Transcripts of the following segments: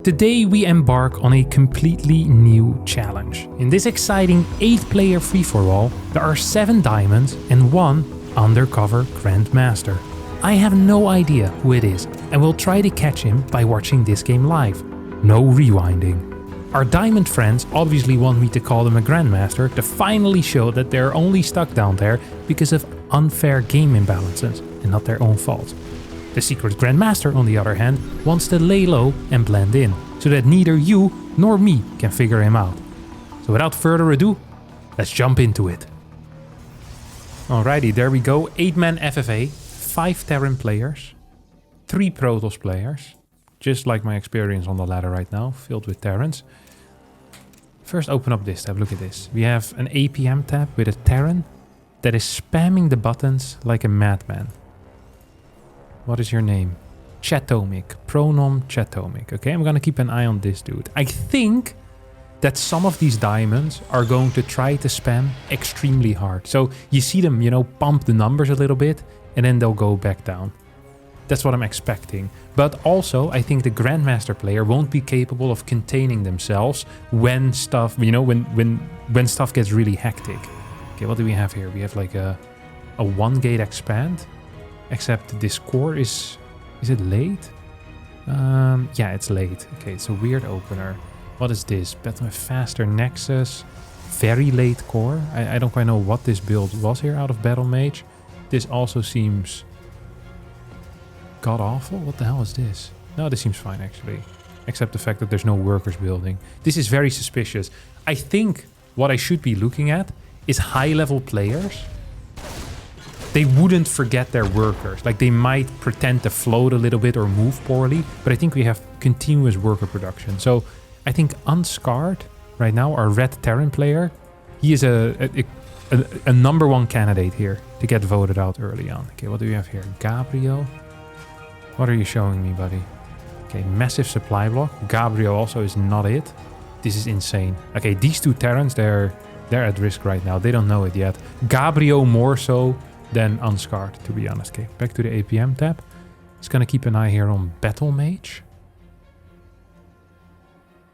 Today we embark on a completely new challenge. In this exciting 8-player free-for-all, there are 7 diamonds and 1 undercover Grandmaster. I have no idea who it is and will try to catch him by watching this game live. No rewinding. Our diamond friends obviously want me to call them a Grandmaster to finally show that they're only stuck down there because of unfair game imbalances and not their own fault. The secret Grandmaster, on the other hand, wants to lay low and blend in, so that neither you nor me can figure him out. So without further ado, let's jump into it. Alrighty, there we go. 8-man FFA, 5 Terran players, 3 Protoss players. Just like my experience on the ladder right now, filled with Terrans. First open up this tab, look at this. We have an APM tab with a Terran that is spamming the buttons like a madman. What is your name? Chatomic, pronom Chatomic. Okay, I'm gonna keep an eye on this dude. I think that some of these diamonds are going to try to spam extremely hard. So you see them, you know, pump the numbers a little bit and then they'll go back down. That's what I'm expecting. But also, I think the Grandmaster player won't be capable of containing themselves when stuff, you know, when stuff gets really hectic. Okay, what do we have here? We have like a 1-gate expand, except this core is it late? Yeah, it's late. Okay, it's a weird opener. What is this? Better, faster Nexus, very late core. I don't quite know what this build was here out of Battle Mage. This also seems god awful. What the hell is this? No, this seems fine actually. Except the fact that there's no workers building. This is very suspicious. I think what I should be looking at is high-level players. They wouldn't forget their workers. Like, they might pretend to float a little bit or move poorly, but I think we have continuous worker production. So I think Unscarred right now, our red Terran player, he is a number 1 candidate here to get voted out early on. Okay, what do we have here? Gabriel. What are you showing me, buddy? Okay, massive supply block. Gabriel also is not it. This is insane. Okay, these 2 Terrans, they're at risk right now. They don't know it yet. Gabriel more so than Unscarred, to be honest. Okay, back to the APM tab. Just gonna keep an eye here on Battle Mage.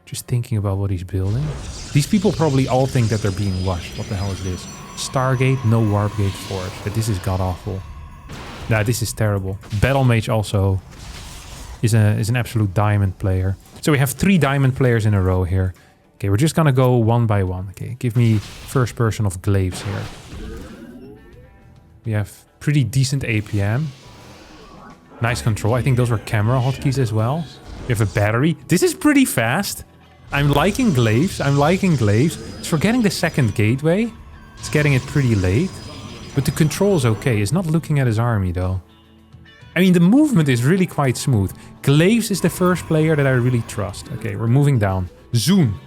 Just thinking about what he's building. These people probably all think that they're being washed. What the hell is this? Stargate, no Warp Gate Force. But this is god-awful. Nah, this is terrible. Battle Mage also is an absolute diamond player. So we have 3 diamond players in a row here. Okay, we're just gonna go one by one. Okay, give me first person of Glaives here. We have pretty decent APM. Nice control. I think those were camera hotkeys as well. We have a battery. This is pretty fast. I'm liking Glaives. It's for getting the second gateway. It's getting it pretty late. But the control is okay. He's not looking at his army though. I mean, the movement is really quite smooth. Glaives is the first player that I really trust. Okay, we're moving down. Zoom.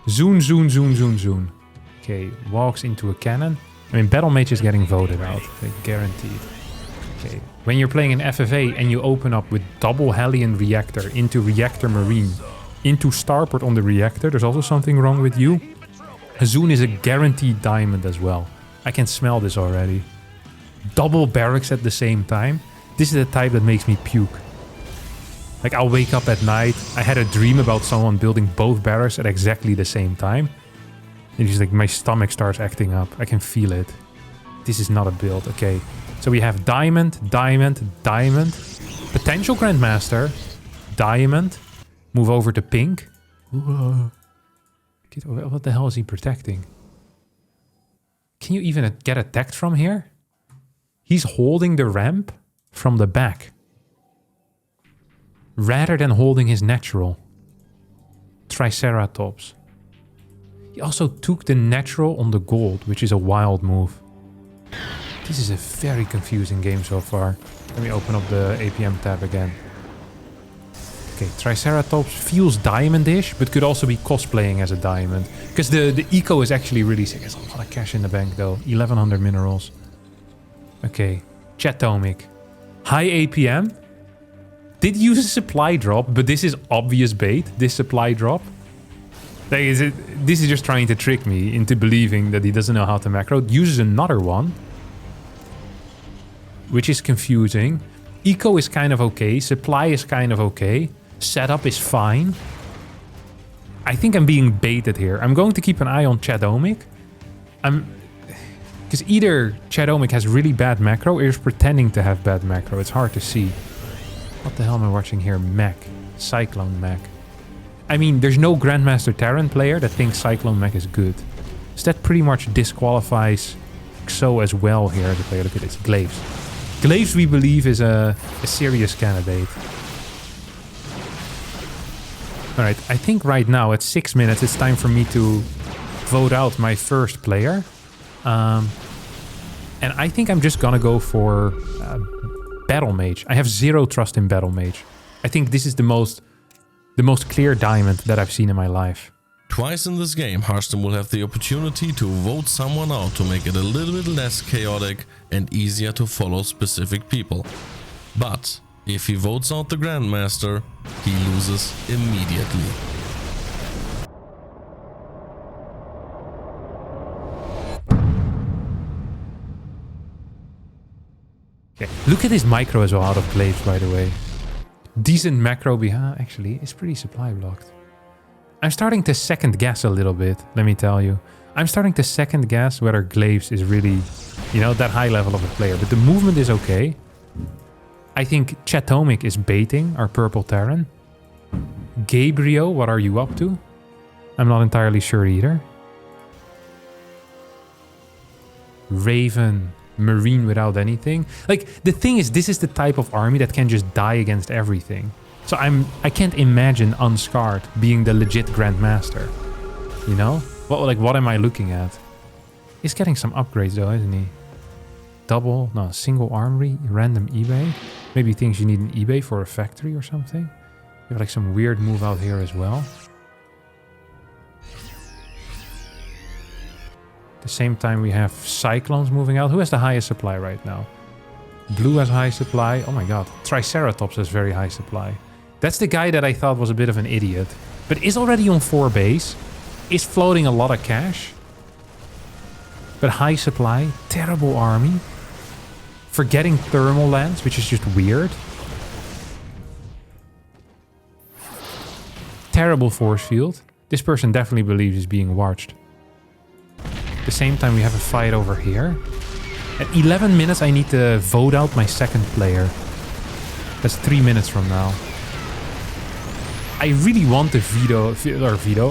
Zoom, zoom, zoom, zoom, zoom. Okay, walks into a cannon. I mean, Battle Mage is getting voted out. Okay, guaranteed. Okay, when you're playing an FFA and you open up with double Hellion Reactor into Reactor Marine, into Starport on the Reactor, there's also something wrong with you. Hazoon is a guaranteed diamond as well. I can smell this already. Double barracks at the same time. This is the type that makes me puke. Like, I'll wake up at night. I had a dream about someone building both barracks at exactly the same time. And just like my stomach starts acting up. I can feel it. This is not a build. Okay. So we have diamond, diamond, diamond. Potential Grandmaster. Diamond. Move over to pink. Whoa. What the hell is he protecting? Can you even get attacked from here? He's holding the ramp from the back, rather than holding his natural. Triceratops. He also took the natural on the gold, which is a wild move. This is a very confusing game so far. Let me open up the APM tab again. Okay, Triceratops feels diamondish, but could also be cosplaying as a diamond. Because the eco is actually really sick. There's a lot of cash in the bank though. 1100 minerals. Okay, Chatomic. High APM. Did use a supply drop, but this is obvious bait, this supply drop. This is just trying to trick me into believing that he doesn't know how to macro. Uses another one, which is confusing. Eco is kind of okay. Supply is kind of okay. setup is fine. I think I'm being baited here. I'm going to keep an eye on Chadomic. Because either Chadomic has really bad macro or is pretending to have bad macro. It's hard to see. What the hell am I watching here? Mech. Cyclone Mech. I mean, there's no Grandmaster Terran player that thinks Cyclone Mech is good. So that pretty much disqualifies XO as well here as a player. Look at this. Glaives. Glaives, we believe, is a serious candidate. Alright, I think right now at 6 minutes it's time for me to vote out my first player. And I think I'm just gonna go for Battle Mage. I have zero trust in Battle Mage. I think this is the most clear diamond that I've seen in my life. Twice in this game, Harstem will have the opportunity to vote someone out to make it a little bit less chaotic and easier to follow specific people. But if he votes out the Grandmaster, he loses immediately. Okay. Look at this micro as well out of Glaives, by the way. Decent macro behind. Actually, it's pretty supply blocked. I'm starting to second guess a little bit, let me tell you. I'm starting to second guess whether Glaives is really, you know, that high level of a player. But the movement is okay. I think Chatomic is baiting our purple Terran. Gabriel, what are you up to? I'm not entirely sure either. Raven, Marine without anything. Like, the thing is, this is the type of army that can just die against everything. So I can't imagine Unscarred being the legit Grandmaster. You know? What am I looking at? He's getting some upgrades though, isn't he? Single armory, random eBay. Maybe he thinks you need an eBay for a factory or something. You have like some weird move out here as well. At the same time we have Cyclones moving out. Who has the highest supply right now? Blue has high supply. Oh my god. Triceratops has very high supply. That's the guy that I thought was a bit of an idiot. But is already on 4 base. Is floating a lot of cash. But high supply. Terrible army. Forgetting thermal lands, which is just weird. Terrible force field. This person definitely believes he's being watched. At the same time we have a fight over here. At 11 minutes I need to vote out my second player. That's 3 minutes from now. I really want to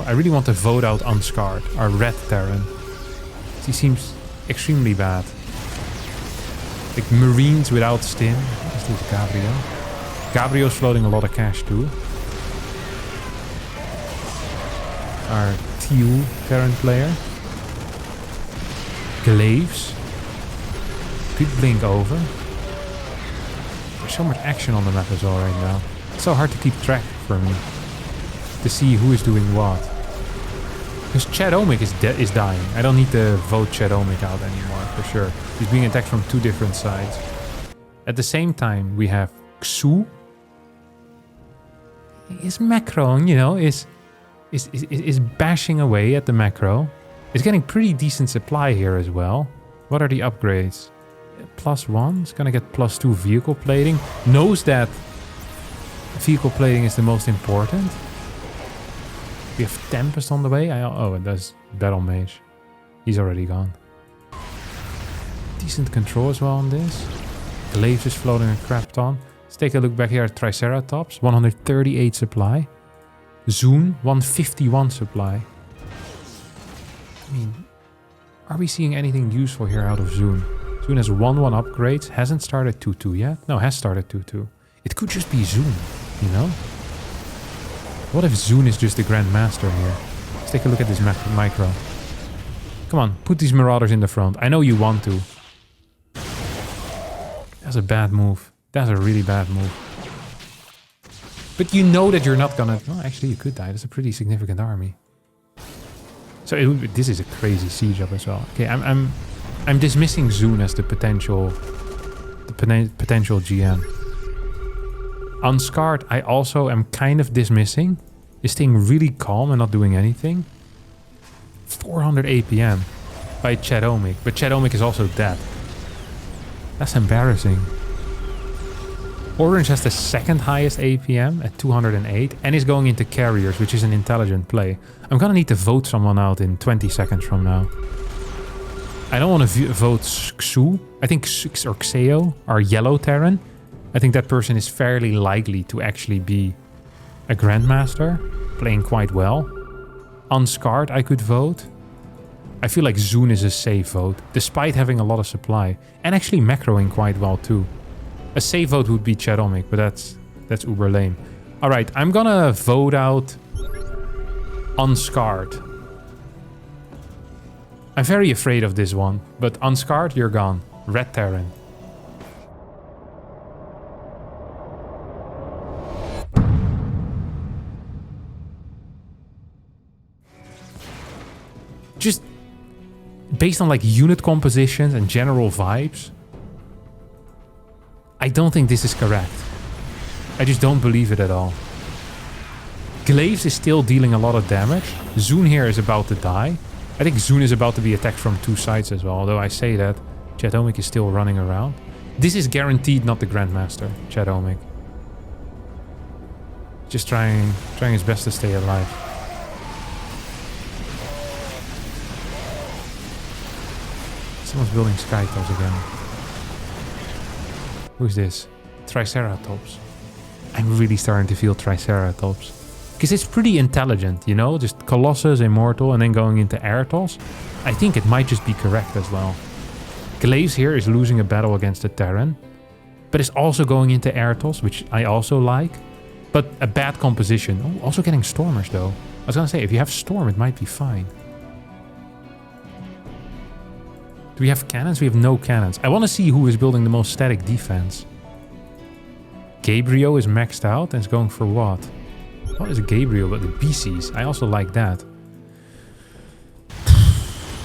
I really want to vote out Unscarred, our red Terran. He seems extremely bad. Like Marines without stim. Let's do Gabriel. Gabriel's floating a lot of cash too. Our TU Terran player. Glaives. Could blink over. There's so much action on the map as well right now. It's so hard to keep track for me. To see who is doing what. Because Chadomic is dying. I don't need to vote Chadomic out anymore, for sure. He's being attacked from 2 different sides. At the same time, we have Xu. His macro, you know, is bashing away at the macro. It's getting pretty decent supply here as well. What are the upgrades? +1. It's gonna get +2 vehicle plating. Knows that vehicle plating is the most important. We have Tempest on the way. Oh, and there's Battle Mage. He's already gone. Decent control as well on this. Glaives is floating a crap ton. Let's take a look back here at Triceratops. 138 supply. Zoon, 151 supply. I mean, are we seeing anything useful here out of Zoon? Zoon has 1-1 upgrades. Hasn't started 2-2 yet. No, has started 2-2. It could just be Zoon, you know? What if Zoon is just the Grandmaster here? Let's take a look at this micro. Come on, put these Marauders in the front. I know you want to. That's a bad move. That's a really bad move. But you know that you're not gonna... Well, actually, you could die. That's a pretty significant army. So this is a crazy siege up as well. Okay, I'm dismissing Zoon as the potential GM. Unscarred, I also am kind of dismissing. Is staying really calm and not doing anything. 400 APM by Chadomic, but Chadomic is also dead. That's embarrassing. Orange has the second highest APM at 208 and is going into carriers, which is an intelligent play. I'm gonna need to vote someone out in 20 seconds from now. I don't want to vote Xu. I think X or Xeo are yellow Terran. I think that person is fairly likely to actually be a Grandmaster, playing quite well. Unscarred, I could vote. I feel like Zoon is a safe vote, despite having a lot of supply. And actually macroing quite well too. A safe vote would be Chadomic, but that's uber lame. Alright, I'm gonna vote out Unscarred. I'm very afraid of this one, but Unscarred, you're gone. Red Terran. Just based on like unit compositions and general vibes, I don't think this is correct. I just don't believe it at all. Glaives is still dealing a lot of damage. Zoon here is about to die. I think Zoon is about to be attacked from two sides as well, although I say that. Chadomic is still running around. This is guaranteed not the Grandmaster, Chadomic. Just trying his best to stay alive. Someone's building Skytops again. Who's this? Triceratops. I'm really starting to feel Triceratops. Because it's pretty intelligent, you know? Just Colossus, Immortal, and then going into Airtos. I think it might just be correct as well. Glaives here is losing a battle against a Terran. But it's also going into Airtos, which I also like. But a bad composition. Oh, also getting Stormers though. I was gonna say, if you have Storm, it might be fine. Do we have cannons? We have no cannons. I want to see who is building the most static defense. Gabriel is maxed out and is going for what? What is Gabriel but the BCs? I also like that.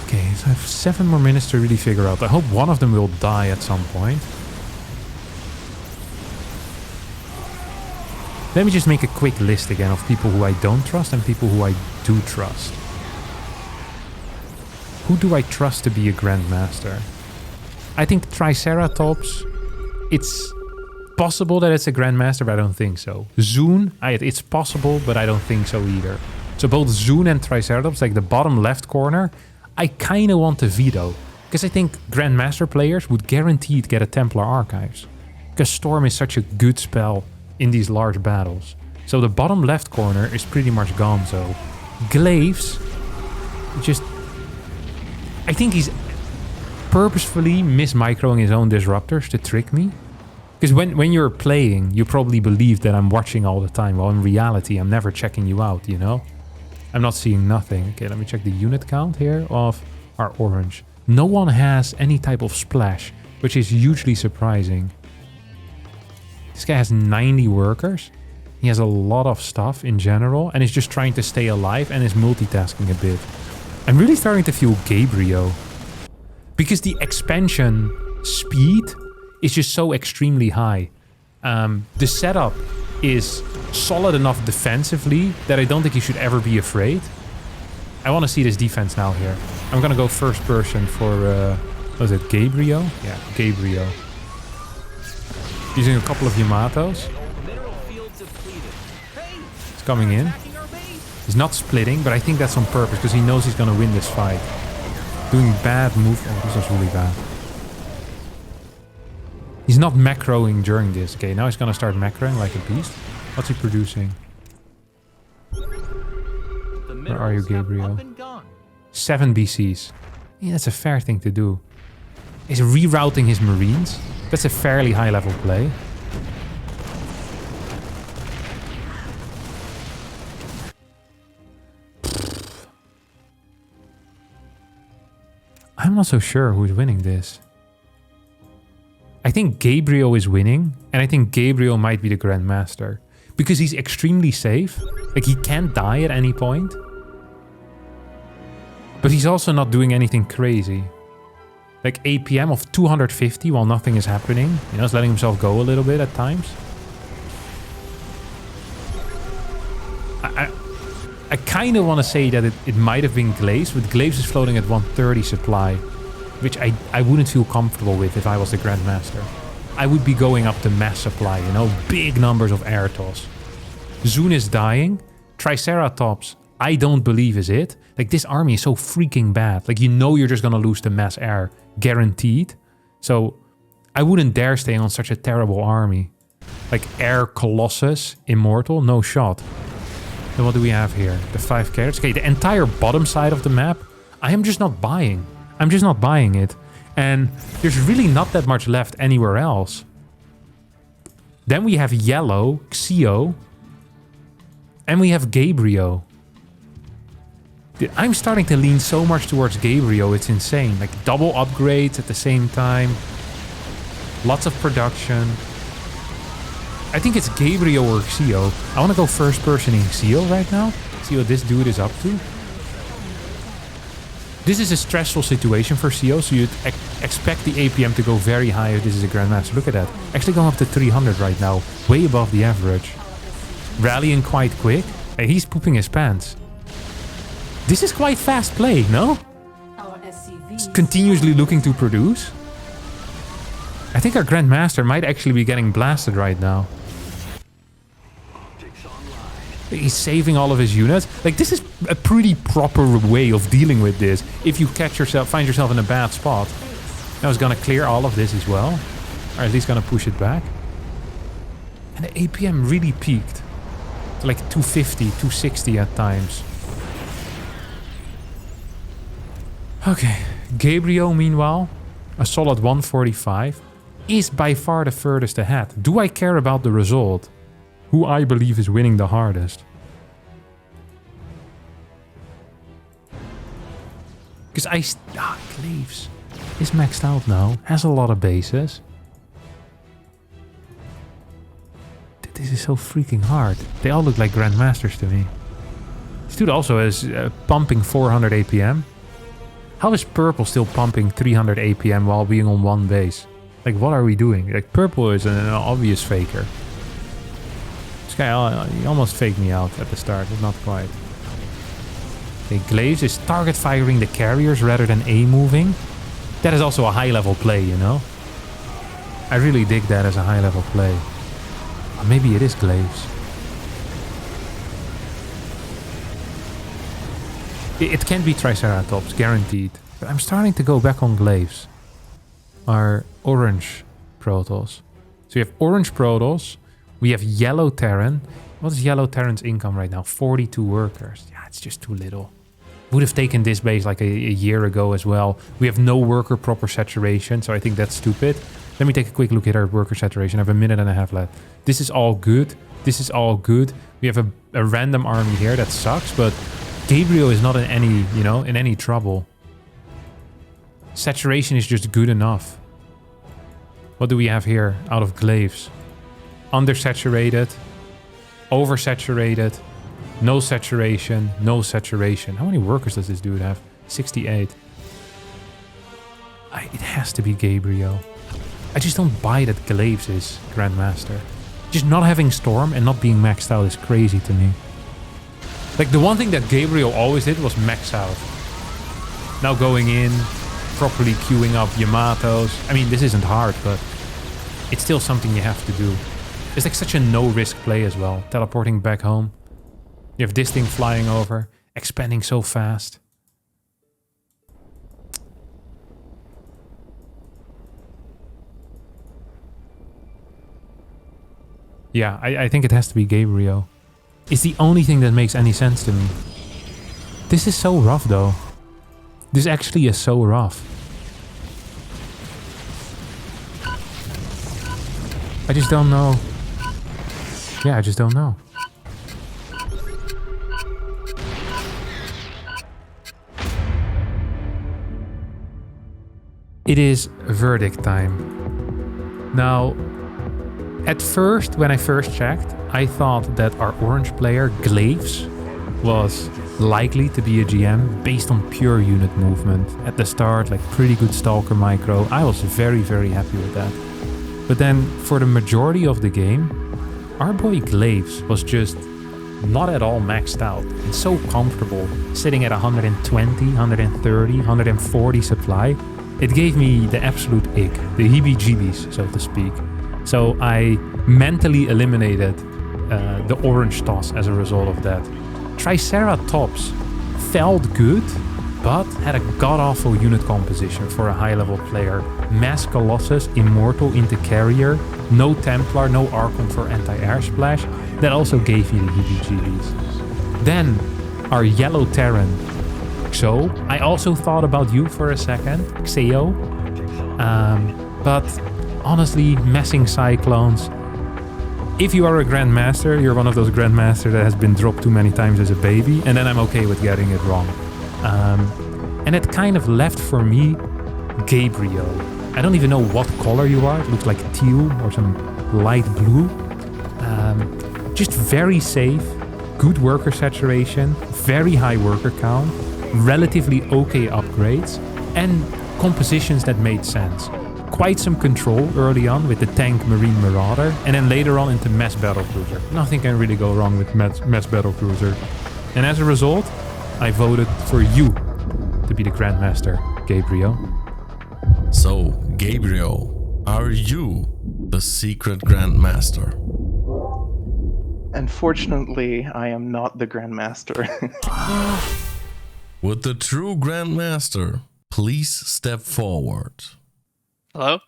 Okay, so I have 7 more minutes to really figure out. I hope one of them will die at some point. Let me just make a quick list again of people who I don't trust and people who I do trust. Who do I trust to be a Grandmaster? I think Triceratops, it's possible that it's a Grandmaster, but I don't think so. Zoon, it's possible, but I don't think so either. So both Zoon and Triceratops, like the bottom left corner, I kind of want to veto. Because I think Grandmaster players would guaranteed get a Templar Archives. Because Storm is such a good spell in these large battles. So the bottom left corner is pretty much gone, so. Glaives, just... I think he's purposefully mismicroing his own disruptors to trick me. Because when you're playing, you probably believe that I'm watching all the time. Well, in reality, I'm never checking you out, you know? I'm not seeing nothing. Okay, let me check the unit count here of our orange. No one has any type of splash, which is hugely surprising. This guy has 90 workers. He has a lot of stuff in general and is just trying to stay alive and is multitasking a bit. I'm really starting to feel Gabriel. Because the expansion speed is just so extremely high. The setup is solid enough defensively that I don't think you should ever be afraid. I want to see this defense now here. I'm gonna go first person for, what is it, Gabriel? Yeah, Gabriel. Using a couple of Yamatos. It's coming in. He's not splitting, but I think that's on purpose because he knows he's gonna win this fight. Doing bad move. Oh, this was really bad. He's not macroing during this. Okay, now he's gonna start macroing like a beast. What's he producing? Where are you, Gabriel? 7 BCs. Yeah, that's a fair thing to do. He's rerouting his Marines. That's a fairly high level play. I'm not so sure who's winning this. I think Gabriel is winning, and I think Gabriel might be the Grandmaster. Because he's extremely safe. Like, he can't die at any point. But he's also not doing anything crazy. Like, APM of 250 while nothing is happening. You know, he's letting himself go a little bit at times. I kind of want to say that it might have been Glaives, but Glaives is floating at 130 supply, which I wouldn't feel comfortable with if I was the Grandmaster. I would be going up to mass supply, you know, big numbers of air toss. Zune is dying. Triceratops, I don't believe is it. Like, this army is so freaking bad. Like, you know you're just gonna lose to mass air, guaranteed. So I wouldn't dare stay on such a terrible army. Like Air Colossus, Immortal, no shot. Then what do we have here? The 5 carrots. Okay, the entire bottom side of the map, I am just not buying. I'm just not buying it. And there's really not that much left anywhere else. Then we have Yellow, Xio. And we have Gabriel. I'm starting to lean so much towards Gabriel, it's insane. Like double upgrades at the same time. Lots of production. I think it's Gabriel or Xio. I want to go first person in Xio right now. See what this dude is up to. This is a stressful situation for Xio, so you'd expect the APM to go very high if this is a Grandmaster. Look at that. Actually going up to 300 right now. Way above the average. Rallying quite quick. Hey, he's pooping his pants. This is quite fast play, no? Continuously looking to produce. I think our Grandmaster might actually be getting blasted right now. He's saving all of his units. Like, this is a pretty proper way of dealing with this. If you find yourself in a bad spot. Now he's gonna clear all of this as well. Or at least gonna push it back. And the APM really peaked. To like 250, 260 at times. Okay, Gabriel, meanwhile, a solid 145, is by far the furthest ahead. Do I care about the result? Who I believe is winning the hardest. Because Cleaves is maxed out now, has a lot of bases. This is so freaking hard. They all look like Grandmasters to me. This dude also is pumping 400 APM. How is Purple still pumping 300 APM while being on one base? Like, what are we doing? Like, Purple is an obvious faker. This guy, he almost faked me out at the start, but not quite. Okay, Glaives is target firing the carriers rather than A-moving. That is also a high-level play, you know? I really dig that as a high-level play. Or maybe it is Glaives. It can be Triceratops, guaranteed. But I'm starting to go back on Glaives. Our orange Protoss. So we have orange Protoss. We have yellow Terran. What is yellow Terran's income right now? 42 workers. Yeah, it's just too little. Would have taken this base like a year ago as well. We have no worker proper saturation, so I think that's stupid. Let me take a quick look at our worker saturation. I have a minute and a half left. This is all good. This is all good. We have a random army here that sucks, but Gabriel is not in any, you know, in any trouble. Saturation is just good enough. What do we have here out of Glaives? Undersaturated, oversaturated, no saturation, no saturation. How many workers does this dude have? 68. It has to be Gabriel. I just don't buy that Glaives is Grandmaster. Just not having Storm and not being maxed out is crazy to me. Like, the one thing that Gabriel always did was max out. Now going in, properly queuing up Yamatos. I mean, this isn't hard, but it's still something you have to do. It's like such a no-risk play as well. Teleporting back home. You have this thing flying over, expanding so fast. Yeah, I think it has to be Gabriel. It's the only thing that makes any sense to me. This is so rough though. This actually is so rough. I just don't know. Yeah, I just don't know. It is verdict time. Now, at first, when I first checked, I thought that our orange player, Glaives, was likely to be a GM based on pure unit movement. At the start, like pretty good Stalker micro. I was very, very happy with that. But then, for the majority of the game, our boy Glaives was just not at all maxed out. And so comfortable, sitting at 120, 130, 140 supply. it gave me the absolute ick, the heebie-jeebies, so to speak. So I mentally eliminated the orange toss as a result of that. Triceratops felt good, but had a god-awful unit composition for a high-level player. Mass Colossus, Immortal into Carrier, no Templar, no Archon for anti-air splash. That also gave me the heebie-jeebies. Then, our Yellow Terran, Xo. I also thought about you for a second, Xeo. But honestly, messing Cyclones. If you are a Grandmaster, you're one of those Grandmasters that has been dropped too many times as a baby, and then I'm okay with getting it wrong. And it kind of left for me Gabriel. I don't even know what color you are. It looks like teal or some light blue. Just very safe, good worker saturation, very high worker count, relatively okay upgrades, and compositions that made sense. Quite some control early on with the tank Marine Marauder, and then later on into Mass Battlecruiser. Nothing can really go wrong with Mass Battlecruiser. And as a result, I voted for you to be the Grandmaster, Gabriel. So, Gabriel, are you the secret Grandmaster? Unfortunately, I am not the Grandmaster. Would the true Grandmaster please step forward? Hello?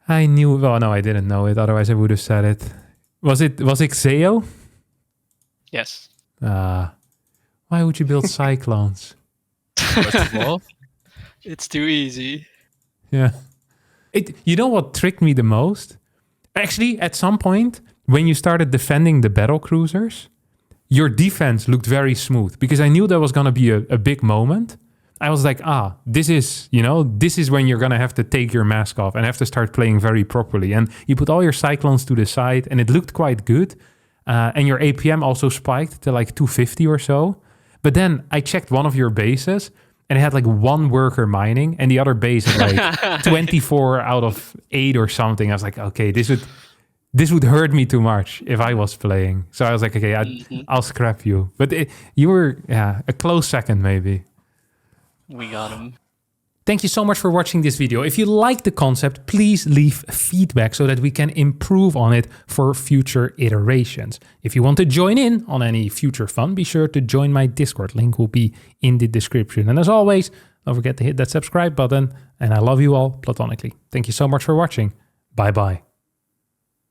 I knew... Well, no, I didn't know it. Otherwise, I would have said it. Was it Xeo? Yes. Why would you build Cyclones? First of all, it's too easy. Yeah. You know what tricked me the most? Actually, at some point, when you started defending the battle cruisers, your defense looked very smooth because I knew there was going to be a big moment. I was like, this is when you're going to have to take your mask off and have to start playing very properly. And you put all your Cyclones to the side and it looked quite good. And your APM also spiked to like 250 or so. But then I checked one of your bases and it had like one worker mining and the other base had like 24 out of 8 or something. I was like, okay, this would hurt me too much if I was playing. So I was like, okay, I'll scrap you. But you were a close second maybe. We got him. Thank you so much for watching this video. If you like the concept, please leave feedback so that we can improve on it for future iterations. If you want to join in on any future fun, be sure to join my Discord. Link will be in the description. And as always, don't forget to hit that subscribe button. And I love you all platonically. Thank you so much for watching. Bye-bye.